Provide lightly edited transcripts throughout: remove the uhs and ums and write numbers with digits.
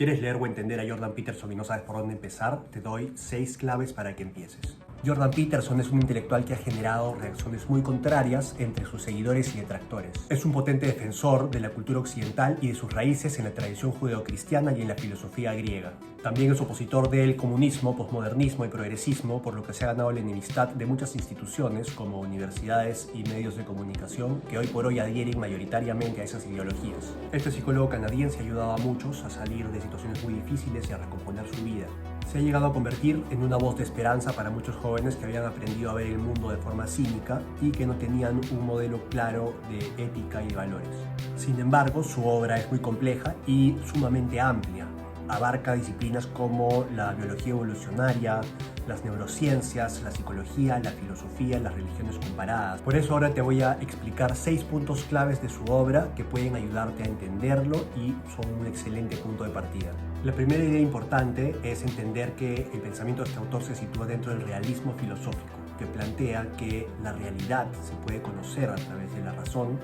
¿Quieres leer o entender a Jordan Peterson y no sabes por dónde empezar? Te doy 6 claves para que empieces. Jordan Peterson es un intelectual que ha generado reacciones muy contrarias entre sus seguidores y detractores. Es un potente defensor de la cultura occidental y de sus raíces en la tradición judeocristiana y en la filosofía griega. También es opositor del comunismo, posmodernismo y progresismo, por lo que se ha ganado la enemistad de muchas instituciones como universidades y medios de comunicación que hoy por hoy adhieren mayoritariamente a esas ideologías. Este psicólogo canadiense ha ayudado a muchos a salir de situaciones muy difíciles y a recomponer su vida. Se ha llegado a convertir en una voz de esperanza para muchos jóvenes que habían aprendido a ver el mundo de forma cínica y que no tenían un modelo claro de ética y de valores. Sin embargo, su obra es muy compleja y sumamente amplia. Abarca disciplinas como la biología evolucionaria, las neurociencias, la psicología, la filosofía, las religiones comparadas. Por eso ahora te voy a explicar 6 puntos claves de su obra que pueden ayudarte a entenderlo y son un excelente punto de partida. La primera idea importante es entender que el pensamiento de este autor se sitúa dentro del realismo filosófico, que plantea que la realidad se puede conocer a través de la razón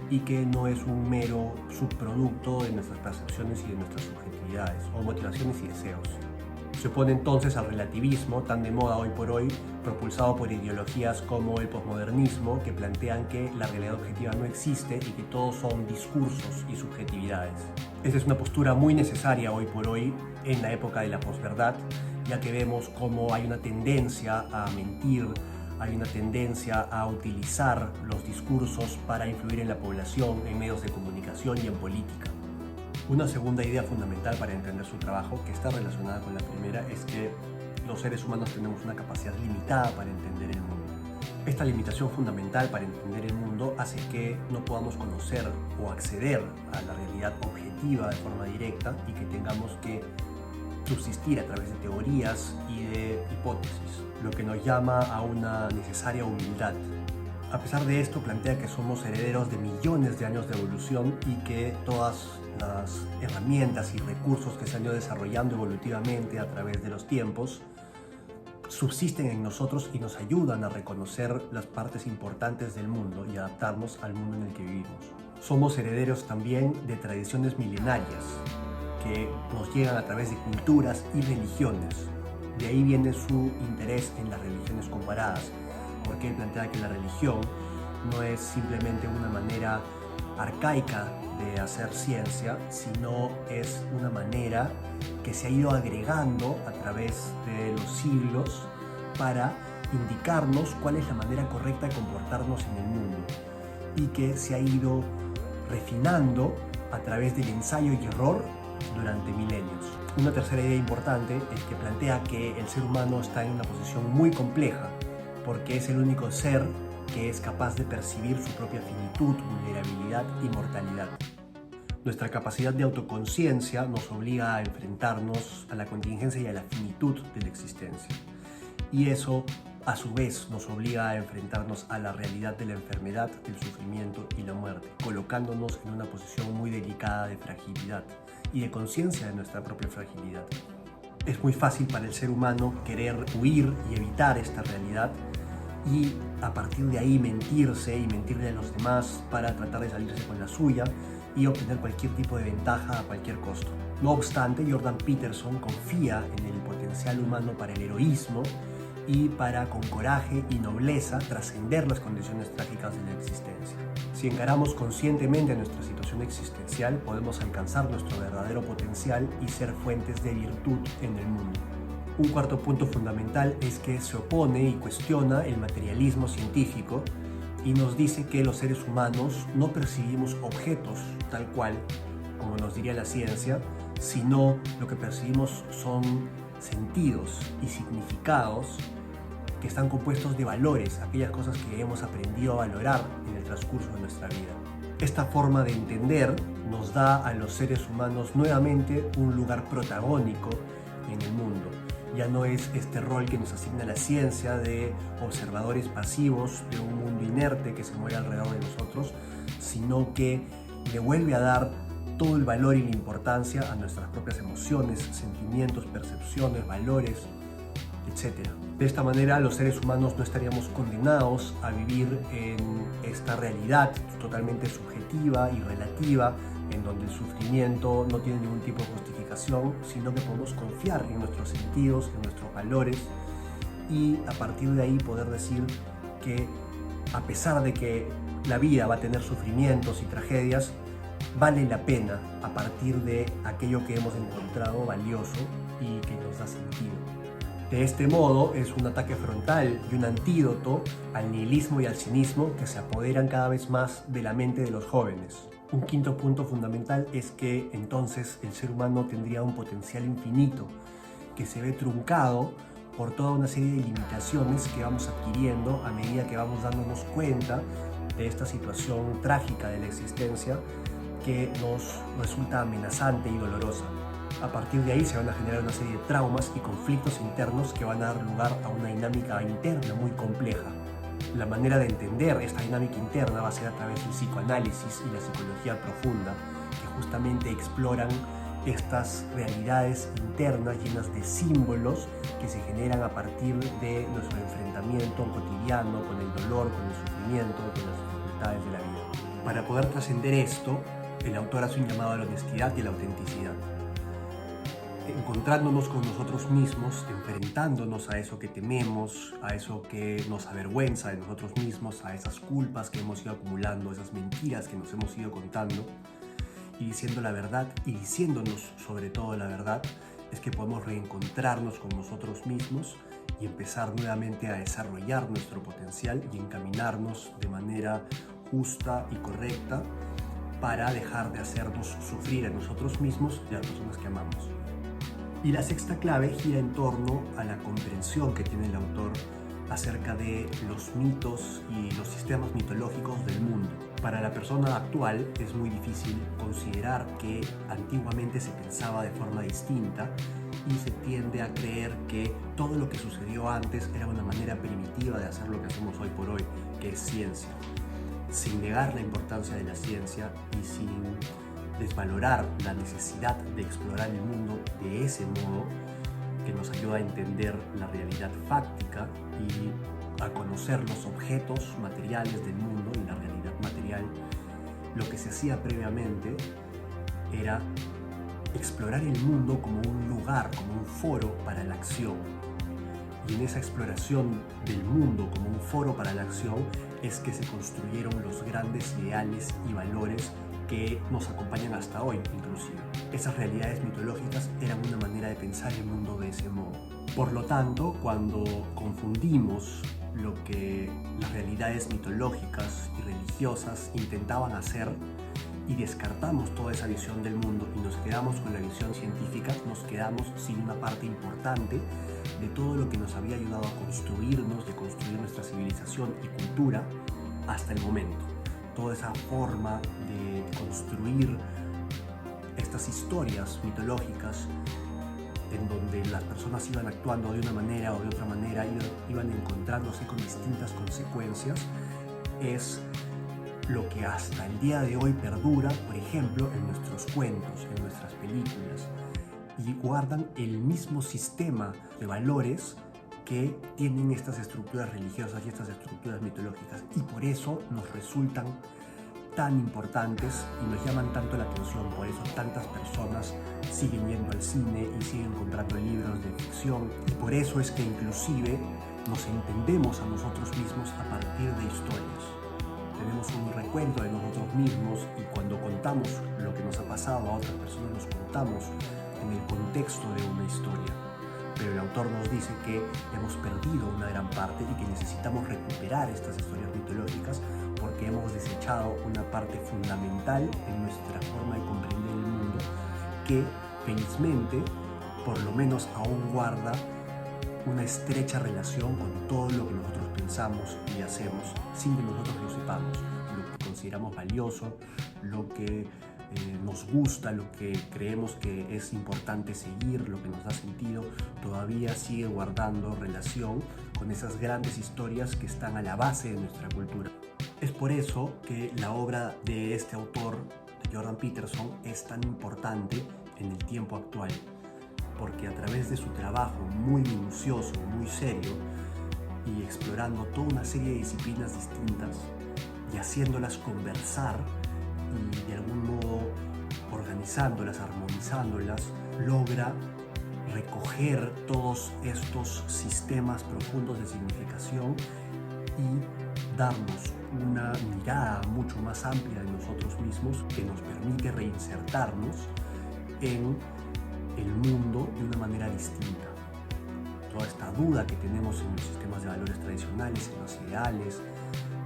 y que no es un mero subproducto de nuestras percepciones y de nuestras subjetividades o motivaciones y deseos. Se opone entonces al relativismo, tan de moda hoy por hoy, propulsado por ideologías como el posmodernismo, que plantean que la realidad objetiva no existe y que todos son discursos y subjetividades. Esta es una postura muy necesaria hoy por hoy en la época de la posverdad, ya que vemos cómo hay una tendencia a mentir, hay una tendencia a utilizar los discursos para influir en la población, en medios de comunicación y en política. Una segunda idea fundamental para entender su trabajo, que está relacionada con la primera, es que los seres humanos tenemos una capacidad limitada para entender el mundo. Esta limitación fundamental para entender el mundo hace que no podamos conocer o acceder a la realidad objetiva de forma directa y que tengamos que subsistir a través de teorías y de hipótesis, lo que nos llama a una necesaria humildad. A pesar de esto, plantea que somos herederos de millones de años de evolución y que todas las herramientas y recursos que se han ido desarrollando evolutivamente a través de los tiempos subsisten en nosotros y nos ayudan a reconocer las partes importantes del mundo y adaptarnos al mundo en el que vivimos. Somos herederos también de tradiciones milenarias que nos llegan a través de culturas y religiones. De ahí viene su interés en las religiones comparadas, porque él plantea que la religión no es simplemente una manera arcaica de hacer ciencia, sino es una manera que se ha ido agregando a través de los siglos para indicarnos cuál es la manera correcta de comportarnos en el mundo y que se ha ido refinando a través del ensayo y error durante milenios. Una tercera idea importante es que plantea que el ser humano está en una posición muy compleja porque es el único ser que es capaz de percibir su propia finitud, vulnerabilidad y mortalidad. Nuestra capacidad de autoconciencia nos obliga a enfrentarnos a la contingencia y a la finitud de la existencia. Y eso, a su vez, nos obliga a enfrentarnos a la realidad de la enfermedad, del sufrimiento y la muerte, colocándonos en una posición muy delicada de fragilidad y de conciencia de nuestra propia fragilidad. Es muy fácil para el ser humano querer huir y evitar esta realidad y a partir de ahí mentirse y mentirle a los demás para tratar de salirse con la suya y obtener cualquier tipo de ventaja a cualquier costo. No obstante, Jordan Peterson confía en el potencial humano para el heroísmo y para, con coraje y nobleza, trascender las condiciones trágicas de la existencia. Si encaramos conscientemente nuestra situación existencial, podemos alcanzar nuestro verdadero potencial y ser fuentes de virtud en el mundo. Un cuarto punto fundamental es que se opone y cuestiona el materialismo científico y nos dice que los seres humanos no percibimos objetos tal cual, como nos diría la ciencia, sino lo que percibimos son sentidos y significados que están compuestos de valores, aquellas cosas que hemos aprendido a valorar en el transcurso de nuestra vida. Esta forma de entender nos da a los seres humanos nuevamente un lugar protagónico en el mundo. Ya no es este rol que nos asigna la ciencia de observadores pasivos de un mundo inerte que se mueve alrededor de nosotros, sino que le vuelve a dar todo el valor y la importancia a nuestras propias emociones, sentimientos, percepciones, valores, etc. De esta manera, los seres humanos no estaríamos condenados a vivir en esta realidad totalmente subjetiva y relativa, en donde el sufrimiento no tiene ningún tipo de justificación comunicación, sino que podemos confiar en nuestros sentidos, en nuestros valores, y a partir de ahí poder decir que a pesar de que la vida va a tener sufrimientos y tragedias, vale la pena a partir de aquello que hemos encontrado valioso y que nos da sentido. De este modo, es un ataque frontal y un antídoto al nihilismo y al cinismo que se apoderan cada vez más de la mente de los jóvenes. Un quinto punto fundamental es que entonces el ser humano tendría un potencial infinito que se ve truncado por toda una serie de limitaciones que vamos adquiriendo a medida que vamos dándonos cuenta de esta situación trágica de la existencia que nos resulta amenazante y dolorosa. A partir de ahí se van a generar una serie de traumas y conflictos internos que van a dar lugar a una dinámica interna muy compleja. La manera de entender esta dinámica interna va a ser a través del psicoanálisis y la psicología profunda, que justamente exploran estas realidades internas llenas de símbolos que se generan a partir de nuestro enfrentamiento cotidiano con el dolor, con el sufrimiento, con las dificultades de la vida. Para poder trascender esto, el autor hace un llamado a la honestidad y a la autenticidad. Encontrándonos con nosotros mismos, enfrentándonos a eso que tememos, a eso que nos avergüenza de nosotros mismos, a esas culpas que hemos ido acumulando, esas mentiras que nos hemos ido contando, y diciendo la verdad y diciéndonos sobre todo la verdad, es que podemos reencontrarnos con nosotros mismos y empezar nuevamente a desarrollar nuestro potencial y encaminarnos de manera justa y correcta para dejar de hacernos sufrir a nosotros mismos y a las personas que amamos. Y la sexta clave gira en torno a la comprensión que tiene el autor acerca de los mitos y los sistemas mitológicos del mundo. Para la persona actual es muy difícil considerar que antiguamente se pensaba de forma distinta y se tiende a creer que todo lo que sucedió antes era una manera primitiva de hacer lo que hacemos hoy por hoy, que es ciencia. Sin negar la importancia de la ciencia y sin desvalorar la necesidad de explorar el mundo de ese modo, que nos ayuda a entender la realidad fáctica y a conocer los objetos materiales del mundo y la realidad material. Lo que se hacía previamente era explorar el mundo como un lugar, como un foro para la acción. Y en esa exploración del mundo como un foro para la acción es que se construyeron los grandes ideales y valores que nos acompañan hasta hoy, inclusive. Esas realidades mitológicas eran una manera de pensar el mundo de ese modo. Por lo tanto, cuando confundimos lo que las realidades mitológicas y religiosas intentaban hacer y descartamos toda esa visión del mundo y nos quedamos con la visión científica, nos quedamos sin una parte importante de todo lo que nos había ayudado a construirnos, de construir nuestra civilización y cultura hasta el momento. Toda esa forma de construir estas historias mitológicas en donde las personas iban actuando de una manera o de otra manera, iban encontrándose con distintas consecuencias, es lo que hasta el día de hoy perdura, por ejemplo, en nuestros cuentos, en nuestras películas, y guardan el mismo sistema de valores que tienen estas estructuras religiosas y estas estructuras mitológicas, y por eso nos resultan tan importantes y nos llaman tanto la atención. Por eso tantas personas siguen yendo al cine y siguen comprando libros de ficción, y por eso es que inclusive nos entendemos a nosotros mismos a partir de historias. Tenemos un recuento de nosotros mismos y cuando contamos lo que nos ha pasado a otras personas nos contamos en el contexto de una historia. Pero el autor nos dice que hemos perdido una gran parte y que necesitamos recuperar estas historias mitológicas porque hemos desechado una parte fundamental en nuestra forma de comprender el mundo que, felizmente, por lo menos aún guarda una estrecha relación con todo lo que nosotros pensamos y hacemos sin que nosotros lo sepamos, lo que consideramos valioso, lo que nos gusta, lo que creemos que es importante seguir, lo que nos da sentido, todavía sigue guardando relación con esas grandes historias que están a la base de nuestra cultura. Es por eso que la obra de este autor, de Jordan Peterson, es tan importante en el tiempo actual, porque a través de su trabajo muy minucioso, muy serio, y explorando toda una serie de disciplinas distintas y haciéndolas conversar y de algún modo organizándolas, armonizándolas, logra recoger todos estos sistemas profundos de significación y darnos una mirada mucho más amplia de nosotros mismos que nos permite reinsertarnos en el mundo de una manera distinta. Toda esta duda que tenemos en los sistemas de valores tradicionales, en los ideales,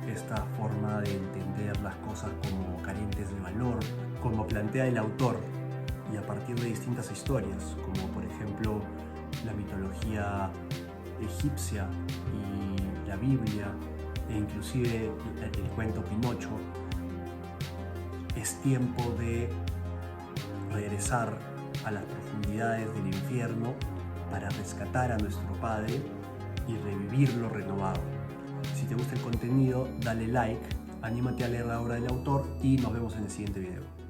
esta forma de entender las cosas como carentes de valor, como plantea el autor, y a partir de distintas historias, como por ejemplo la mitología egipcia y la Biblia, e inclusive el cuento Pinocho. Es tiempo de regresar a las profundidades del infierno para rescatar a nuestro Padre y revivirlo renovado. Si te gusta el contenido, dale like, anímate a leer la obra del autor y nos vemos en el siguiente video.